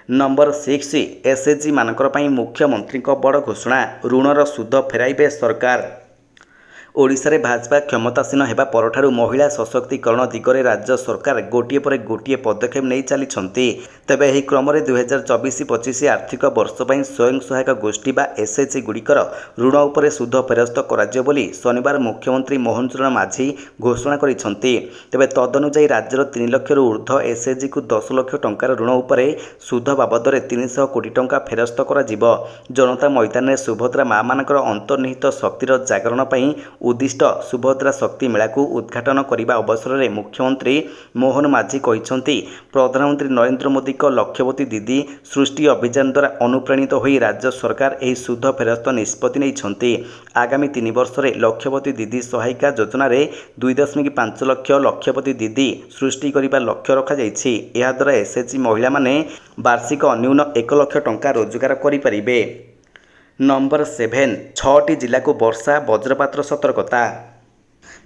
Number 6 SHG मानकर पई मुख्यमंत्री बड़ घोषणा ऋणर सुध फेराइबे सरकार। ओडिशा रे भाजपा क्षमतासीन हेबा परठारु महिला सशक्तिकरण दिगरे राज्य सरकार गोटिए पर गोटिए पदक्षेप नहीं चली। तेबे एही क्रम रे 2024-25 आर्थिक वर्ष पई स्वयं सहायक गोष्ठी बा एसएचजी गुड़िकर ऋण उपरे सुध फेरस्त कराजियो बोली शनिवार मुख्यमंत्री मोहन चरण माझी घोषणा करिसंती। तेबे तदनुसार राज्यर 3 लाख रु ऊर्ध्व एसएचजी को 10 लाख टंकार ऋण उपरे सुध बाबद 300 कोटी टंका फेरस्त कराजिबो। जनता मैदान रे सुभद्रा मां मानकर अंतर्निहित शक्तिर जागरण पई उद्दिष्ट सुभद्रा शक्ति मेला को उद्घाटन करने अवसर में मुख्यमंत्री मोहन माझी कहते प्रधानमंत्री नरेंद्र मोदी को लक्ष्यवती दीदी सृष्टि अभियान द्वारा अनुप्राणित हो राज्य सरकार यह सुध फेरस्त निष्पत्ति नहीं। आगामी 3 वर्ष में लक्ष्यवती दीदी सहायिका योजना रे 2.5 लाख लक्ष्यवती दीदी सृष्टि करने लक्ष्य रखाଯାଇଛି। यह द्वारा एसएचजी महिला माने वार्षिक अन्यून 1 लाख टंका रोजगार करें। नंबर 7 6टी जिला को वर्षा वज्रपात सतर्कता।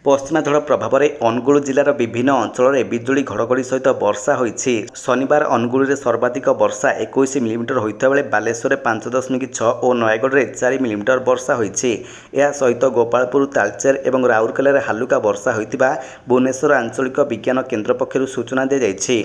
पश्चिमा झड़ प्रभाव में अनुगुल जिलार विभिन्न अंचल में बिजुली घड़घड़ी सहित वर्षा होईछि। शनिवार अनुगुल में सर्वाधिक वर्षा 21 मिलीमीटर होता बेले बालेश्वर 5.6 और नयगढ़ में 4 मिलीमीटर वर्षा होईछि। यह सहित गोपालपुर तालचेर और राउरकेला में हालुका वर्षा होइतिबा भुवनेश्वर आंचलिक विज्ञान केन्द्र पक्षर सूचना दी जाइछि।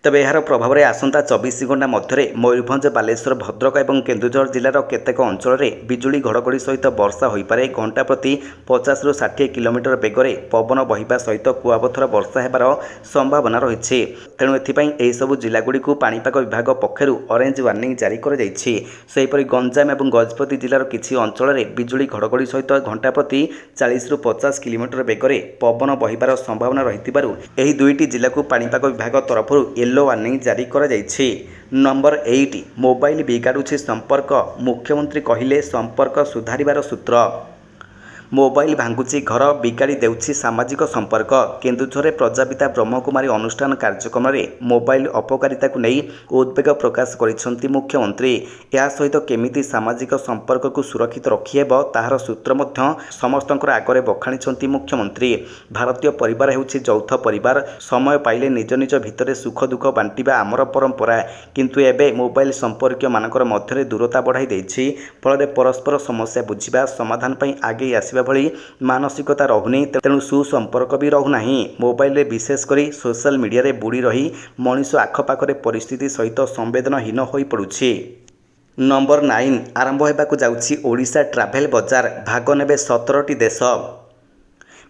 तेबे यार प्रभाव में आसंता 24 घंटा मध्य मयूरभंज बालेश्वर भद्रक और केन्दुझर जिलार केतेक अंचल में बिजुली घड़घड़ी सहित वर्षा होईपारे। घंटा प्रति 50 ରୁ 60 किलोमीटर बेगर पवन बहिबा सहित कुआपथर वर्षा हेबार संभावना रही। तेणु एसबू जिलागुड़ी पाणीपाग विभाग पक्षर ऑरेंज वार्निंग जारी कर सेहीपरि गंजाम और गजपति जिलार किछि अंचल में बिजुली घड़घड़ी सहित घंटा प्रति 40 ରୁ 50 किलोमीटर बेगर पवन बहिबार संभावना रही। दुईटी जिला को पाणीपाग विभाग तरफ येलो वार्निंग जारी करा जायछि। नंबर 8 मोबाइल बिगाड़ुछि संपर्क मुख्यमंत्री कहिले संपर्क सुधारिबार सूत्र। मोबाइल भांगुची घर बिगाड़ी देउछि सामाजिक संपर्क। केन्दुझर प्रजापिता ब्रह्मकुमारी अनुष्ठान कार्यक्रम में मोबाइल अपकारिता को नहीं उद्वेग प्रकाश करिसंती मुख्यमंत्री। या सहित केमिति सामाजिक संपर्क को सुरक्षित रखिहेब ताहार सूत्र मध्य समस्तंकर आगरे बखाणिसंती मुख्यमंत्री। भारतीय परिवार हेउछि यौथ परिवार। समय पाइले निज निज भितरे सुख दुख बांटिबा आमर परंपरा, किंतु एबे मोबाइल संपर्क मानकर मध्य दूरता बढ़ाई देछि। फल परस्पर समस्या बुझिबा समाधान पई आगे आसिबा भली मानसिकता रहुनी। तेणु सुसंपर्क भी रहुना। मोबाइल रे विशेषकर सोशल मीडिया रे बुड़ी रही मनीष आखपाखरे परिस्थिति सहित संवेदनहीन हो पड़ुछि। नंबर 9 आरंभ होबाकु जाउछि ओडिशा ट्राभेल बजार। भाग नेबे 17टी देश।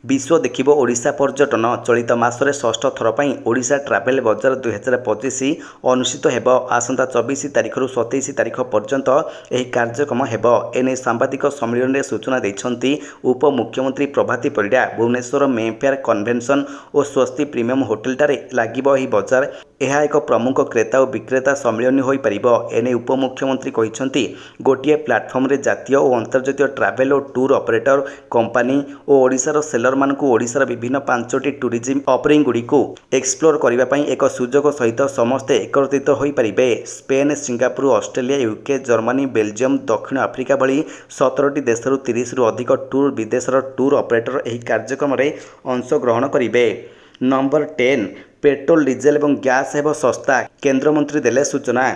विश्व देखिबो ओडिशा पर्यटन। चलित मासरे 6ठ थर पई ओडिशा ट्राभेल बजार 2025 अनुष्ठित हेबो। आसंता 24 तारिख रु 27 तारिख पर्यंत एही कार्यक्रम हेबो। एने सांबादिक सम्मेलन में सूचना दैछंती उप मुख्यमंत्री प्रभाती परिडा। भुवनेश्वर मेफेयर कन्वेंशन और स्वस्ति प्रीमियम होटेल टारे लागिबो एही बजार। यह एक प्रमुख क्रेता और विक्रेता सम्मेलन हो पारिबो। एने उपमुख्यमंत्री कहिसंती गोटिए प्लाटफर्म रे जातीय और अंतर्जातीय ट्राभेल और टूर ऑपरेटर कंपनी और ओडिशार सेलर मानकु ओडिशार विभिन्न 5टी टूरिज्म ऑफरिंग गुडी को एक्सप्लोर करबा पई एक सुजोग सहित समस्ते एकत्रित हो पारिबे। Spain, Singapore, Australia, UK, Germany, Belgium, दक्षिण आफ्रिका भली 17टी देशरू 30 रु अधिक टूर विदेशर टूर ऑपरेटर एही कार्यक्रम रे अंश ग्रहण करिबे। नंबर 10 पेट्रोल डीजेल और गैस हेब सस्ता। केंद्रमंत्री देले सूचना।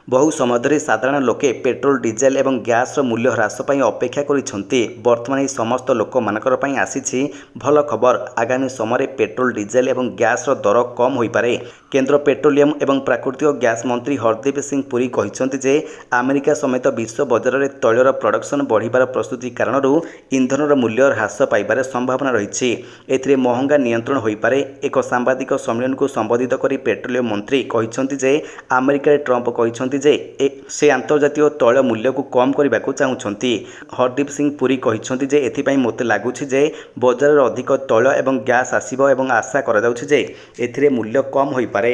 बहु समय धरी साधारण लोके पेट्रोल डीजेल और गैस मूल्य ह्रास पर अपेक्षा करिसंती। वर्तमान यह समस्त लोक मानकर पई आसीछि भल खबर। आगामी समय पेट्रोल डीजेल और गैस दर कम हो पारे। केंद्र पेट्रोलियम और प्राकृतिक गैस मंत्री हरदीप सिंह पुरी कहिसंती जे अमेरिका समेत विश्व बजार में तैलर प्रोडक्शन बढ़िबार प्रस्तुति कारणरू इंधनर मूल्य ह्रास पाइबार संभावना रही। एथिरे महंगा नियंत्रण हो पारे। एक सांबादिक सम्मेलन को संबोधित करी पेट्रोलियम मंत्री कहिसंती जे अमेरिका ट्रंप कहिसंती जे से अंतर्जातीय तैल मूल्य को कम करने को चाहते। हरदीप सिंह पुरी कहिसंती जे एथिपाई मोते लागुछि जे बजार अधिक तैल और गैस आसीबो एवं आशा करा जाउछि जे एथिरे मूल्य कम होई पारे।